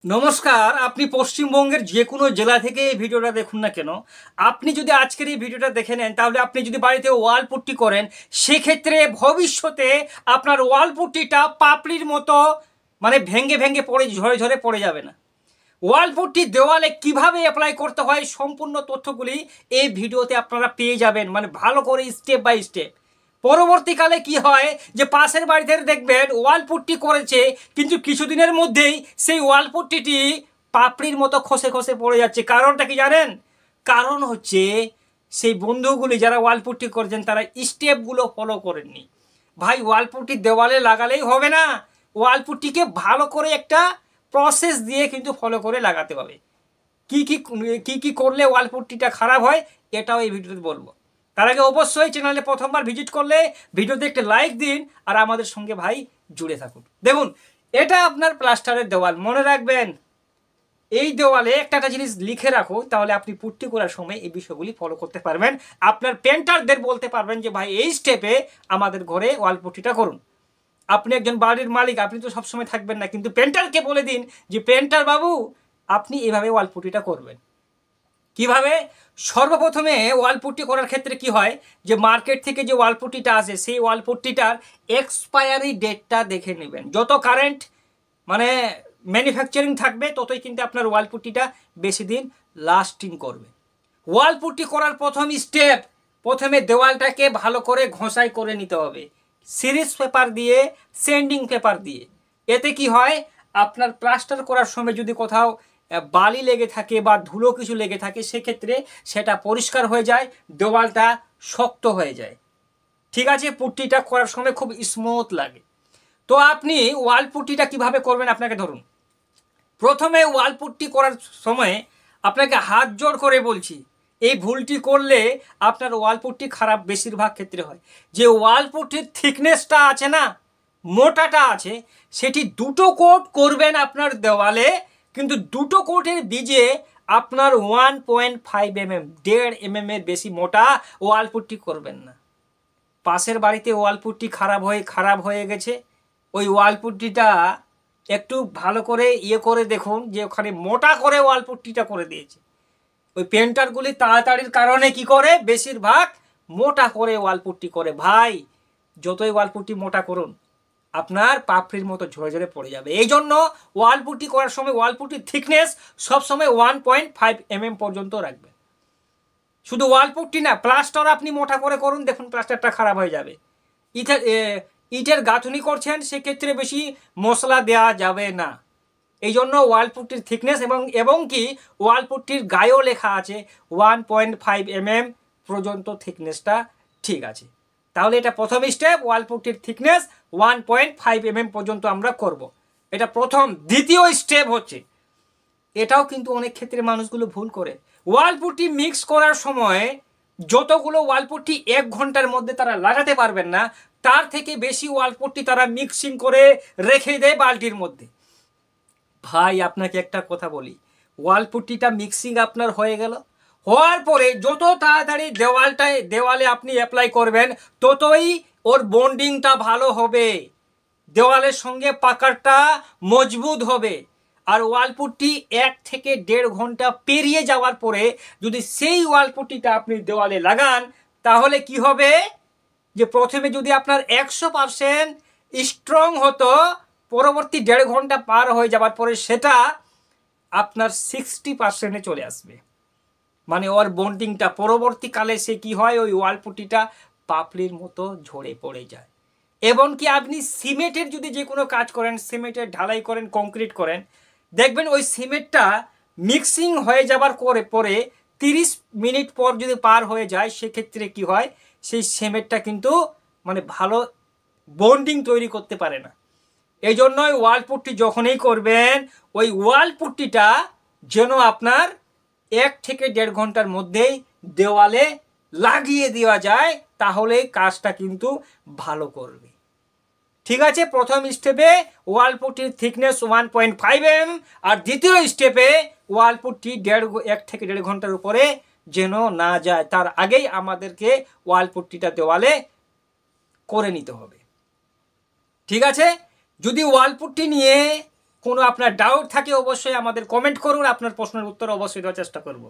নমস্কার। আপনি পশ্চিমবঙ্গের যে কোনো জেলা থেকে এই ভিডিওটা দেখুন না কেন, আপনি যদি আজকের এই ভিডিওটা দেখে নেন তাহলে আপনি যদি বাড়িতে ওয়াল পুট্টি করেন সেক্ষেত্রে ভবিষ্যতে আপনার ওয়াল পুট্টিটা পাপড়ির মতো ভেঙে ভেঙে পড়ে ঝরে ঝরে পড়ে যাবে না। ওয়াল পুট্টি দেওয়ালে কিভাবে অ্যাপ্লাই করতে হয় সম্পূর্ণ তথ্যগুলি এই ভিডিওতে আপনারা পেয়ে যাবেন, ভালো করে স্টেপ বাই স্টেপ। পরবর্তীকালে কি হয় যে পাশের বাড়িতে দেখবেন ওয়াল পুট্টি করেছে, কিন্তু কিছুদিনের মধ্যেই সেই ওয়াল পুট্টিটি পাপড়ির মতো খসে খসে পড়ে যাচ্ছে। কারণটা কি জানেন? কারণ হচ্ছে সেই বন্ধুগুলি যারা ওয়াল পুট্টি করেছেন তারা স্টেপগুলো ফলো করেননি। ভাই, ওয়াল পুট্টি দেওয়ালে লাগালেই হবে না, ওয়াল পুট্টিকে ভালো করে একটা প্রসেস দিয়ে কিন্তু ফলো করে লাগাতে হবে। কি কি কি কি করলে ওয়াল পুট্টিটা খারাপ হয় এটাও এই ভিডিওতে বলবো। তার আগে অবশ্যই চ্যানেলে প্রথমবার ভিজিট করলে ভিডিওতে একটা লাইক দিন আর আমাদের সঙ্গে ভাই জুড়ে থাকুন। দেখুন, এটা আপনার প্লাস্টারের দেওয়াল। মনে রাখবেন, এই দেওয়ালে একটা জিনিস লিখে রাখো, তাহলে আপনি পুট্টি করার সময় এই বিষয়গুলি ফলো করতে পারবেন। আপনার পেন্টারদের বলতে পারবেন যে ভাই এই স্টেপে আমাদের ঘরে ওয়াল পুট্টিটা করুন। আপনি একজন বাড়ির মালিক, আপনি তো সবসময় থাকবেন না, কিন্তু পেন্টারকে বলে দিন যে পেন্টার বাবু আপনি এভাবে ওয়াল পুট্টিটা করবেন। কিভাবে? সর্বপ্রথমে ওয়াল পুট্টি করার ক্ষেত্রে কি হয় যে মার্কেট থেকে যে ওয়াল পুট্টিটা আসে সেই ওয়াল পুট্টিটার এক্সপায়ারি ডেটটা দেখে নেবেন। যত কারেন্ট ম্যানুফ্যাকচারিং থাকবে ততই কিন্তু আপনার ওয়াল পুট্টিটা বেশি দিন লাস্টিং করবে। ওয়াল পুট্টি করার প্রথম স্টেপ, প্রথমে দেওয়ালটাকে ভালো করে ঘষাই করে নিতে হবে সিরিজ পেপার দিয়ে, স্যান্ডিং পেপার দিয়ে। এতে কি হয়, আপনার প্লাস্টার করার সময় যদি কোথাও বালি লেগে থাকে বা ধুলো কিছু লেগে থাকে সেক্ষেত্রে সেটা পরিষ্কার হয়ে যায়, দেওয়ালটা শক্ত হয়ে যায়। ঠিক আছে, পুট্টিটা করার সময় খুব স্মুথ লাগে। তো আপনি ওয়াল পুট্টিটা কিভাবে করবেন, আপনাকে ধরুন প্রথমে ওয়াল পুট্টি করার সময় আপনাকে হাত জোড় করে বলছি, এই ভুলটি করলে আপনার ওয়াল পুট্টি খারাপ বেশিরভাগ ক্ষেত্রে হয়। যে ওয়াল পুট্টির থিকনেসটা আছে না, মোটাটা আছে, সেটি দুটো কোট করবেন আপনার দেওয়ালে, কিন্তু দুটো কোটের বীজে আপনার 1.5 mm 1.5 mm এর বেশি মোটা ওয়াল পুট্টি করবেন না। পাশের বাড়িতে ওয়াল পুট্টি খারাপ হয়ে গেছে, ওই ওয়াল পুট্টিটা একটু ভালো করে করে দেখুন যে ওখানে মোটা করে ওয়াল পুট্টিটা করে দিয়েছে। ওই পেন্টারগুলি তাড়াতাড়ির কারণে কি করে, বেশিরভাগ মোটা করে ওয়াল পুট্টি করে। ভাই, যতই ওয়াল পুট্টি মোটা করুন আপনার পাপড়ির মতো ঝরে ঝরে পড়ে যাবে। এই জন্য ওয়াল পুট্টি করার সময় ওয়াল পুট্টির থিকনেস সবসময় 1.5 mm পর্যন্ত রাখবেন। শুধু ওয়াল পুট্টি না, প্লাস্টার আপনি মোটা করে করুন, দেখুন প্লাস্টারটা খারাপ হয়ে যাবে। ইটের গাঁথুনি করছেন সেক্ষেত্রে বেশি মশলা দেওয়া যাবে না। এই জন্য ওয়াল পুট্টির থিকনেস এবং কি ওয়াল পুট্টির গায়েও লেখা আছে 1.5 mm পর্যন্ত থিকনেসটা ঠিক আছে। তাহলে এটা প্রথম স্টেপ, ওয়াল পুট্টির থিকনেস 1.5 mm পর্যন্ত আমরা করব। এটা প্রথম। দ্বিতীয় স্টেপ হচ্ছে, এটাও কিন্তু অনেক ক্ষেত্রে মানুষগুলো ভুল করে, ওয়াল পুট্টি মিক্স করার সময় যতগুলো ওয়াল পুট্টি 1 ঘন্টার মধ্যে তারা লাগাতে পারবেন না, তার থেকে বেশি ওয়াল পুট্টি তারা মিক্সিং করে রেখে দেয় বালতির মধ্যে। ভাই, আপনাকে একটা কথা বলি, ওয়াল পুট্টিটা মিক্সিং আপনার হয়ে গেল, হওয়ার পরে যত তাড়াতাড়ি দেওয়ালে আপনি অ্যাপ্লাই করবেন ততই ওর বন্ডিংটা ভালো হবে, দেওয়ালের সঙ্গে পাকারটা মজবুত হবে। আর ওয়াল পুট্টি 1 থেকে 1.5 ঘন্টা পেরিয়ে যাওয়ার পরে যদি সেই ওয়াল পুট্টিটা আপনি দেওয়ালে লাগান তাহলে কি হবে, যে প্রথমে যদি আপনার 100% স্ট্রং হতো, পরবর্তী 1.5 ঘন্টা পার হয়ে যাওয়ার পরে সেটা আপনার 60%-এ চলে আসবে। ওর বন্ডিংটা পরবর্তীকালে সে কি হয়, ওই ওয়াল পুট্টিটা পাপড়ির মতো ঝরে পড়ে যায়। এবং কি আপনি সিমেন্টের যদি যে কোনো কাজ করেন, সিমেন্টের ঢালাই করেন, কংক্রিট করেন, দেখবেন ওই সিমেন্টটা মিক্সিং হয়ে যাবার পরে 30 মিনিট পর যদি পার হয়ে যায় সেক্ষেত্রে কি হয়, সেই সিমেন্টটা কিন্তু ভালো বন্ডিং তৈরি করতে পারে না। এই জন্যই ওয়াল পুট্টি যখনই করবেন ওই ওয়াল পুট্টিটা যেন আপনার 1 থেকে 1.5 ঘন্টার মধ্যেই দেওয়ালে লাগিয়ে দেওয়া যায়, তাহলে কাজটা কিন্তু ভালো করবে। ঠিক আছে, প্রথম স্টেপে ওয়াল পুট্টির থিকনেস 1.5 mm, আর দ্বিতীয় স্টেপে ওয়াল পুট্টি 1 থেকে 1.5 ঘন্টার উপরে যেন না যায়, তার আগেই আমাদেরকে ওয়াল পুট্টিটা দেওয়ালে করে নিতে হবে। ঠিক আছে, যদি ওয়াল পুট্টি নিয়ে কোনো আপনার ডাউট থাকে অবশ্যই আমাদের কমেন্ট করুন, আপনার প্রশ্নের উত্তর অবশ্যই দেওয়ার চেষ্টা করব।